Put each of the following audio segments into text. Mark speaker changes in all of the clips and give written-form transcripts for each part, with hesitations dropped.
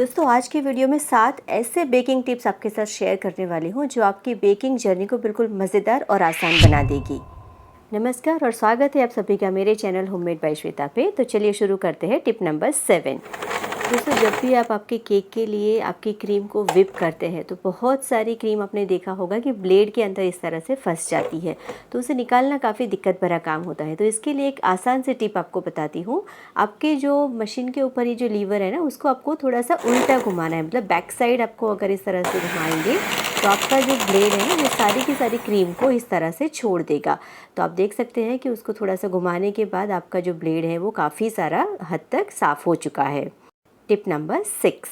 Speaker 1: दोस्तों आज की वीडियो में 7 ऐसे बेकिंग टिप्स आपके साथ शेयर करने वाली हूँ जो आपकी बेकिंग जर्नी को बिल्कुल मज़ेदार और आसान बना देगी। नमस्कार और स्वागत है आप सभी का मेरे चैनल होममेड बाय श्वेता पे। तो चलिए शुरू करते हैं टिप नंबर 7। दोस्तों जब भी आप आपके केक के लिए आपकी क्रीम को व्हिप करते हैं तो बहुत सारी क्रीम आपने देखा होगा कि ब्लेड के अंदर इस तरह से फंस जाती है, तो उसे निकालना काफ़ी दिक्कत भरा काम होता है। तो इसके लिए एक आसान सी टिप आपको बताती हूँ। आपके जो मशीन के ऊपर ये जो लीवर है ना, उसको आपको थोड़ा सा उल्टा घुमाना है, मतलब बैक साइड आपको अगर इस तरह से घुमाएंगे तो आपका जो ब्लेड है ना वो सारी की सारी क्रीम को इस तरह से छोड़ देगा। तो आप देख सकते हैं कि उसको थोड़ा सा घुमाने के बाद आपका जो ब्लेड है वो काफ़ी सारा हद तक साफ़ हो चुका है। Tip number 6।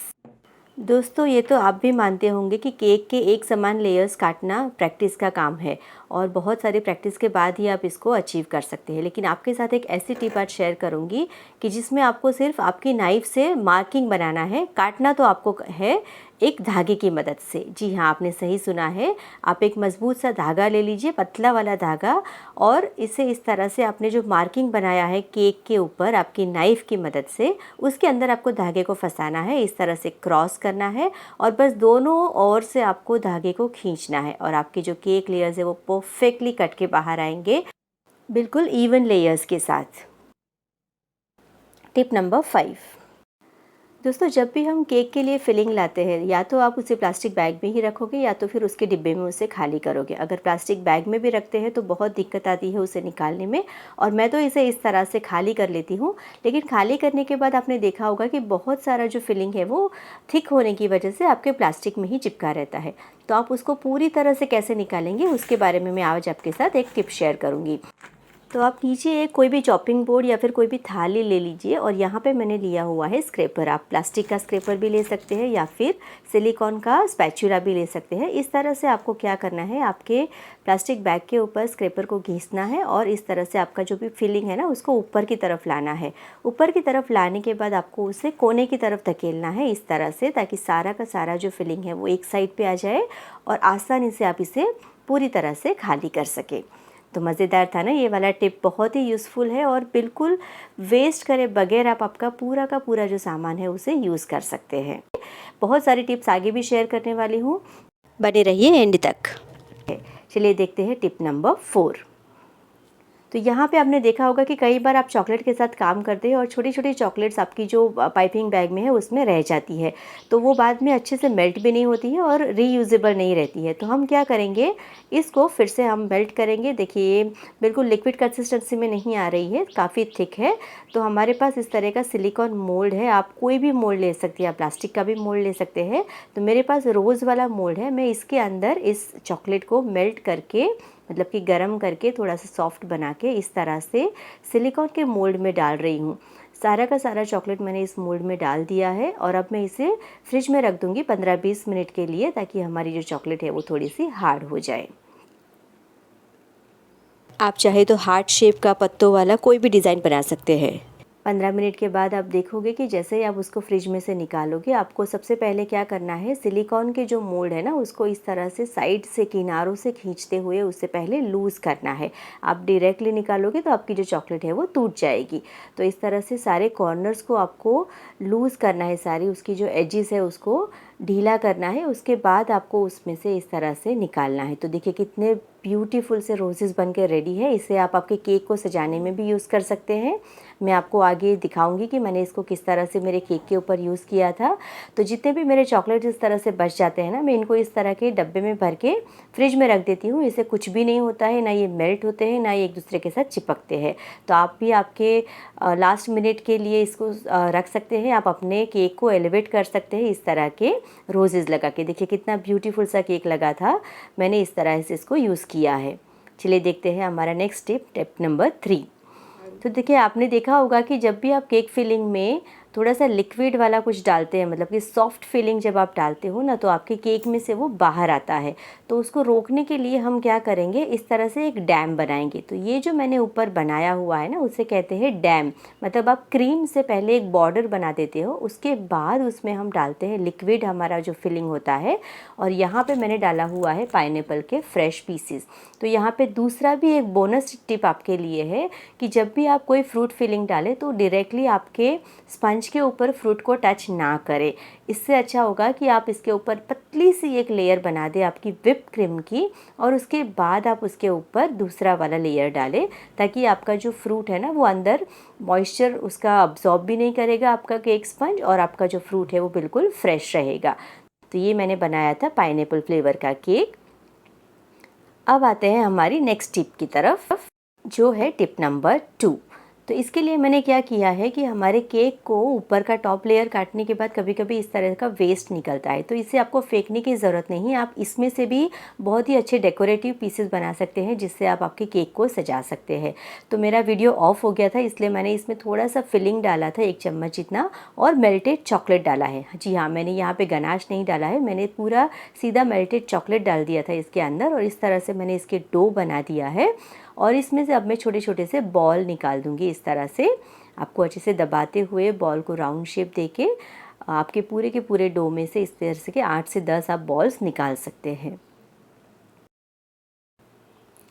Speaker 1: दोस्तों ये तो आप भी मानते होंगे कि केक के एक समान लेयर्स काटना प्रैक्टिस का काम है और बहुत सारी प्रैक्टिस के बाद ही आप इसको अचीव कर सकते हैं। लेकिन आपके साथ एक ऐसी टिप आज शेयर करूंगी कि जिसमें आपको सिर्फ आपकी नाइफ से मार्किंग बनाना है, काटना तो आपको है एक धागे की मदद से। जी हाँ, आपने सही सुना है। आप एक मजबूत सा धागा ले लीजिए, पतला वाला धागा, और इसे इस तरह से आपने जो मार्किंग बनाया है केक के ऊपर आपकी नाइफ की मदद से, उसके अंदर आपको धागे को फंसाना है, इस तरह से क्रॉस करना है और बस दोनों ओर से आपको धागे को खींचना है और आपकी जो केक लेयर्स है वो परफेक्टली कट के बाहर आएंगे, बिल्कुल इवन लेयर्स के साथ। Tip number 5। दोस्तों जब भी हम केक के लिए फिलिंग लाते हैं, या तो आप उसे प्लास्टिक बैग में ही रखोगे या तो फिर उसके डिब्बे में उसे खाली करोगे। अगर प्लास्टिक बैग में भी रखते हैं तो बहुत दिक्कत आती है उसे निकालने में, और मैं तो इसे इस तरह से खाली कर लेती हूँ। लेकिन खाली करने के बाद आपने देखा होगा कि बहुत सारा जो फिलिंग है वो थिक होने की वजह से आपके प्लास्टिक में ही चिपका रहता है। तो आप उसको पूरी तरह से कैसे निकालेंगे उसके बारे में मैं आज आपके साथ एक टिप शेयर करूँगी। तो आप नीचे एक कोई भी चॉपिंग बोर्ड या फिर कोई भी थाली ले लीजिए और यहाँ पे मैंने लिया हुआ है स्क्रैपर। आप प्लास्टिक का स्क्रैपर भी ले सकते हैं या फिर सिलिकॉन का स्पैचुला भी ले सकते हैं। इस तरह से आपको क्या करना है, आपके प्लास्टिक बैग के ऊपर स्क्रैपर को घिसना है और इस तरह से आपका जो भी फिलिंग है ना उसको ऊपर की तरफ लाना है। ऊपर की तरफ लाने के बाद आपको उसे कोने की तरफ धकेलना है इस तरह से, ताकि सारा का सारा जो फिलिंग है वो एक साइड पर आ जाए और आसानी से आप इसे पूरी तरह से खाली कर सकें। तो मज़ेदार था ना ये वाला टिप, बहुत ही यूज़फुल है और बिल्कुल वेस्ट करे बगैर आप आपका पूरा का पूरा जो सामान है उसे यूज़ कर सकते हैं। बहुत सारी टिप्स आगे भी शेयर करने वाली हूँ, बने रहिए एंड तक। चलिए देखते हैं टिप नंबर 4। तो यहाँ पे आपने देखा होगा कि कई बार आप चॉकलेट के साथ काम करते हैं और छोटी छोटी चॉकलेट्स आपकी जो पाइपिंग बैग में है उसमें रह जाती है, तो वो बाद में अच्छे से मेल्ट भी नहीं होती है और रीयूजेबल नहीं रहती है। तो हम क्या करेंगे, इसको फिर से हम मेल्ट करेंगे। देखिए ये बिल्कुल लिक्विड कंसिस्टेंसी में नहीं आ रही है, काफ़ी थिक है। तो हमारे पास इस तरह का सिलिकॉन मोल्ड है, आप कोई भी मोल्ड ले सकते हैं, आप प्लास्टिक का भी मोल्ड ले सकते हैं। तो मेरे पास रोज़ वाला मोल्ड है, मैं इसके अंदर इस चॉकलेट को मेल्ट करके, मतलब कि गर्म करके थोड़ा सा सॉफ्ट बना के इस तरह से सिलिकॉन के मोल्ड में डाल रही हूँ। सारा का सारा चॉकलेट मैंने इस मोल्ड में डाल दिया है और अब मैं इसे फ्रिज में रख दूँगी 15-20 मिनट के लिए, ताकि हमारी जो चॉकलेट है वो थोड़ी सी हार्ड हो जाए। आप चाहे तो हार्ट शेप का पत्तों वाला कोई भी डिज़ाइन बना सकते हैं। 15 मिनट के बाद आप देखोगे कि जैसे ही आप उसको फ्रिज में से निकालोगे, आपको सबसे पहले क्या करना है, सिलिकॉन के जो मोल्ड है ना उसको इस तरह से साइड से किनारों से खींचते हुए उससे पहले लूज़ करना है। आप डायरेक्टली निकालोगे तो आपकी जो चॉकलेट है वो टूट जाएगी। तो इस तरह से सारे कॉर्नर्स को आपको लूज़ करना है, सारी उसकी जो एजेस है उसको ढीला करना है। उसके बाद आपको उसमें से इस तरह से निकालना है। तो देखिए कितने ब्यूटीफुल से रोजेस बन के रेडी है। इसे आप आपके केक को सजाने में भी यूज़ कर सकते हैं। मैं आपको आगे दिखाऊंगी कि मैंने इसको किस तरह से मेरे केक के ऊपर यूज़ किया था। तो जितने भी मेरे चॉकलेट इस तरह से बच जाते हैं ना, मैं इनको इस तरह के डब्बे में भर के फ्रिज में रख देती हूँ। इससे कुछ भी नहीं होता है, ना ये मेल्ट होते हैं, ना ये एक दूसरे के साथ चिपकते हैं। तो आप भी आपके लास्ट मिनट के लिए इसको रख सकते हैं। आप अपने केक को एलिवेट कर सकते हैं इस तरह के रोजेज़ लगा के। देखिए कितना ब्यूटीफुल सा केक लगा था, मैंने इस तरह से इसको यूज़ किया है। चलिए देखते हैं हमारा नेक्स्ट टिप नंबर 3। तो देखिए आपने देखा होगा कि जब भी आप केक फिलिंग में थोड़ा सा लिक्विड वाला कुछ डालते हैं, मतलब कि सॉफ्ट फिलिंग जब आप डालते हो ना, तो आपके केक में से वो बाहर आता है। तो उसको रोकने के लिए हम क्या करेंगे, इस तरह से एक डैम बनाएंगे। तो ये जो मैंने ऊपर बनाया हुआ है ना उसे कहते हैं डैम। मतलब आप क्रीम से पहले एक बॉर्डर बना देते हो, उसके बाद उसमें हम डालते हैं लिक्विड, हमारा जो फिलिंग होता है। और यहाँ पे मैंने डाला हुआ है पाइनएप्पल के फ्रेश पीसेस। तो यहाँ पे दूसरा भी एक बोनस टिप आपके लिए है कि जब भी आप कोई फ्रूट फिलिंग डालें तो डायरेक्टली आपके स्पंज स्पंज के ऊपर फ्रूट को टच ना करें। इससे अच्छा होगा कि आप इसके ऊपर पतली सी एक लेयर बना दें आपकी व्हिप क्रीम की, और उसके बाद आप उसके ऊपर दूसरा वाला लेयर डालें, ताकि आपका जो फ्रूट है ना वो अंदर मॉइस्चर उसका अब्जॉर्ब भी नहीं करेगा आपका केक स्पंज, और आपका जो फ्रूट है वो बिल्कुल फ्रेश रहेगा। तो ये मैंने बनाया था पाइनएप्पल फ्लेवर का केक। अब आते हैं हमारी नेक्स्ट टिप की तरफ, जो है टिप नंबर 2। तो इसके लिए मैंने क्या किया है कि हमारे केक को ऊपर का टॉप लेयर काटने के बाद कभी कभी इस तरह का वेस्ट निकलता है, तो इसे आपको फेंकने की ज़रूरत नहीं है। आप इसमें से भी बहुत ही अच्छे डेकोरेटिव पीसेस बना सकते हैं, जिससे आप आपके केक को सजा सकते हैं। तो मेरा वीडियो ऑफ हो गया था, इसलिए मैंने इसमें थोड़ा सा फिलिंग डाला था, 1 चम्मच जितना, और मेल्टेड चॉकलेट डाला है। जी हाँ, मैंने यहाँ पर गनाश नहीं डाला है, मैंने पूरा सीधा मेल्टेड चॉकलेट डाल दिया था इसके अंदर, और इस तरह से मैंने इसके डो बना दिया है। और इसमें से अब मैं छोटे छोटे से बॉल निकाल दूंगी। इस तरह से आपको अच्छे से दबाते हुए बॉल को राउंड शेप देके आपके पूरे के पूरे डो में से इस तरह से के 8 से 10 आप बॉल्स निकाल सकते हैं।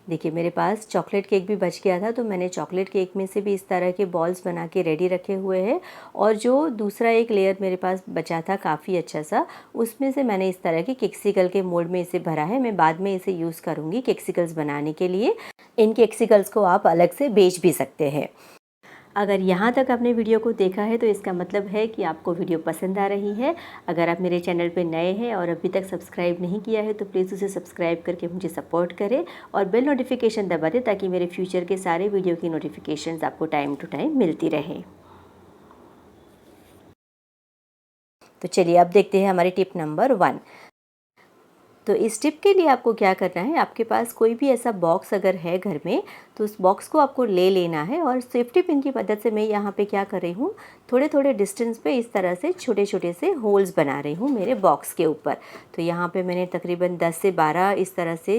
Speaker 1: देखिए मेरे पास चॉकलेट केक भी बच गया था, तो मैंने चॉकलेट केक में से भी इस तरह के बॉल्स बना के रेडी रखे हुए हैं। और जो दूसरा एक लेयर मेरे पास बचा था काफ़ी अच्छा सा, उसमें से मैंने इस तरह के केक्सिकल के मोल्ड में इसे भरा है। मैं बाद में इसे यूज़ करूँगी केक्सिकल्स बनाने के लिए। इन केक्सिकल्स को आप अलग से बेच भी सकते हैं। अगर यहाँ तक आपने वीडियो को देखा है तो इसका मतलब है कि आपको वीडियो पसंद आ रही है। अगर आप मेरे चैनल पे नए हैं और अभी तक सब्सक्राइब नहीं किया है तो प्लीज़ उसे सब्सक्राइब करके मुझे सपोर्ट करें, और बेल नोटिफिकेशन दबा दें, ताकि मेरे फ्यूचर के सारे वीडियो की नोटिफिकेशंस आपको टाइम टू टाइम मिलती रहे। तो चलिए अब देखते हैं हमारी टिप नंबर 1। तो इस टिप के लिए आपको क्या करना है, आपके पास कोई भी ऐसा बॉक्स अगर है घर में, तो उस बॉक्स को आपको ले लेना है, और सेफ्टी पिन की मदद से मैं यहाँ पे क्या कर रही हूँ, थोड़े थोड़े डिस्टेंस पे इस तरह से छोटे छोटे से होल्स बना रही हूँ मेरे बॉक्स के ऊपर। तो यहाँ पे मैंने तकरीबन 10 से 12 इस तरह से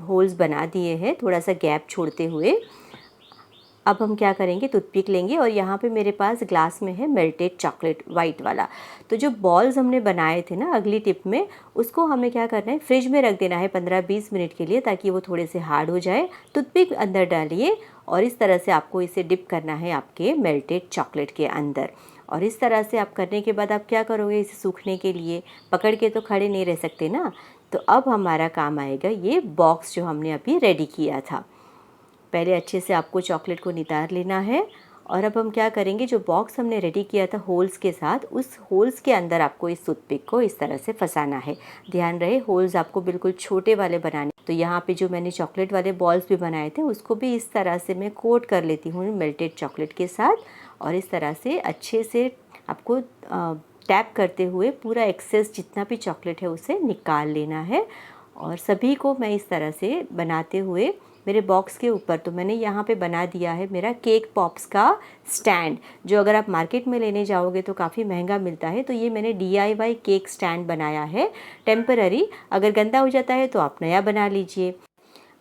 Speaker 1: होल्स बना दिए हैं, थोड़ा सा गैप छोड़ते हुए। अब हम क्या करेंगे, टूथपिक लेंगे, और यहाँ पे मेरे पास ग्लास में है मेल्टेड चॉकलेट वाइट वाला। तो जो बॉल्स हमने बनाए थे ना अगली टिप में, उसको हमें क्या करना है, फ्रिज में रख देना है 15-20 मिनट के लिए, ताकि वो थोड़े से हार्ड हो जाए। टूथपिक अंदर डालिए, और इस तरह से आपको इसे डिप करना है आपके मेल्टेड चॉकलेट के अंदर। और इस तरह से आप करने के बाद आप क्या करोगे, इसे सूखने के लिए पकड़ के तो खड़े नहीं रह सकते ना। तो अब हमारा काम आएगा ये बॉक्स जो हमने अभी रेडी किया था। पहले अच्छे से आपको चॉकलेट को नितार लेना है, और अब हम क्या करेंगे, जो बॉक्स हमने रेडी किया था होल्स के साथ, उस होल्स के अंदर आपको इस टूथपिक को इस तरह से फंसाना है। ध्यान रहे होल्स आपको बिल्कुल छोटे वाले बनाने। तो यहाँ पे जो मैंने चॉकलेट वाले बॉल्स भी बनाए थे, उसको भी इस तरह से मैं कोट कर लेती हूँ मेल्टेड चॉकलेट के साथ, और इस तरह से अच्छे से आपको टैप करते हुए पूरा एक्सेस जितना भी चॉकलेट है उसे निकाल लेना है। और सभी को मैं इस तरह से बनाते हुए मेरे बॉक्स के ऊपर, तो मैंने यहाँ पे बना दिया है मेरा केक पॉप्स का स्टैंड, जो अगर आप मार्केट में लेने जाओगे तो काफ़ी महंगा मिलता है। तो ये मैंने DIY केक स्टैंड बनाया है टेम्पररी, अगर गंदा हो जाता है तो आप नया बना लीजिए।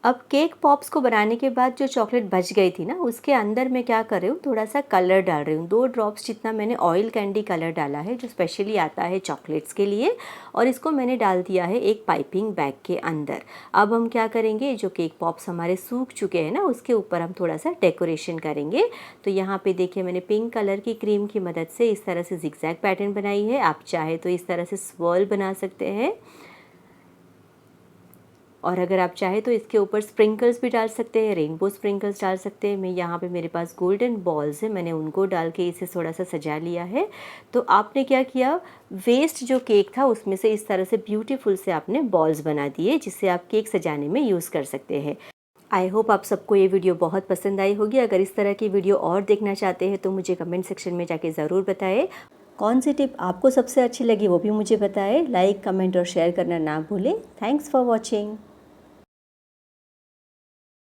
Speaker 1: अब केक पॉप्स को बनाने के बाद जो चॉकलेट बच गई थी ना, उसके अंदर मैं क्या कर रही हूँ, थोड़ा सा कलर डाल रही हूँ। 2 ड्रॉप्स जितना मैंने ऑयल कैंडी कलर डाला है, जो स्पेशली आता है चॉकलेट्स के लिए, और इसको मैंने डाल दिया है एक पाइपिंग बैग के अंदर। अब हम क्या करेंगे, जो केक पॉप्स हमारे सूख चुके हैं ना, उसके ऊपर हम थोड़ा सा डेकोरेशन करेंगे। तो यहाँ पे देखिए मैंने पिंक कलर की क्रीम की मदद से इस तरह से जिगजैग पैटर्न बनाई है। आप चाहे तो इस तरह से स्वर्ल बना सकते हैं, और अगर आप चाहे तो इसके ऊपर स्प्रिंकल्स भी डाल सकते हैं, रेनबो स्प्रिंकल्स डाल सकते हैं। मैं यहाँ पे मेरे पास गोल्डन बॉल्स है, मैंने उनको डाल के इसे थोड़ा सा सजा लिया है। तो आपने क्या किया, वेस्ट जो केक था उसमें से इस तरह से ब्यूटीफुल से आपने बॉल्स बना दिए, जिससे आप केक सजाने में यूज़ कर सकते हैं। आई होप आप सबको ये वीडियो बहुत पसंद आई होगी। अगर इस तरह की वीडियो और देखना चाहते हैं तो मुझे कमेंट सेक्शन में जाके ज़रूर बताएं। कौन सी टिप आपको सबसे अच्छी लगी वो भी मुझे बताएं। लाइक, कमेंट और शेयर करना ना भूलें। Thanks for watching.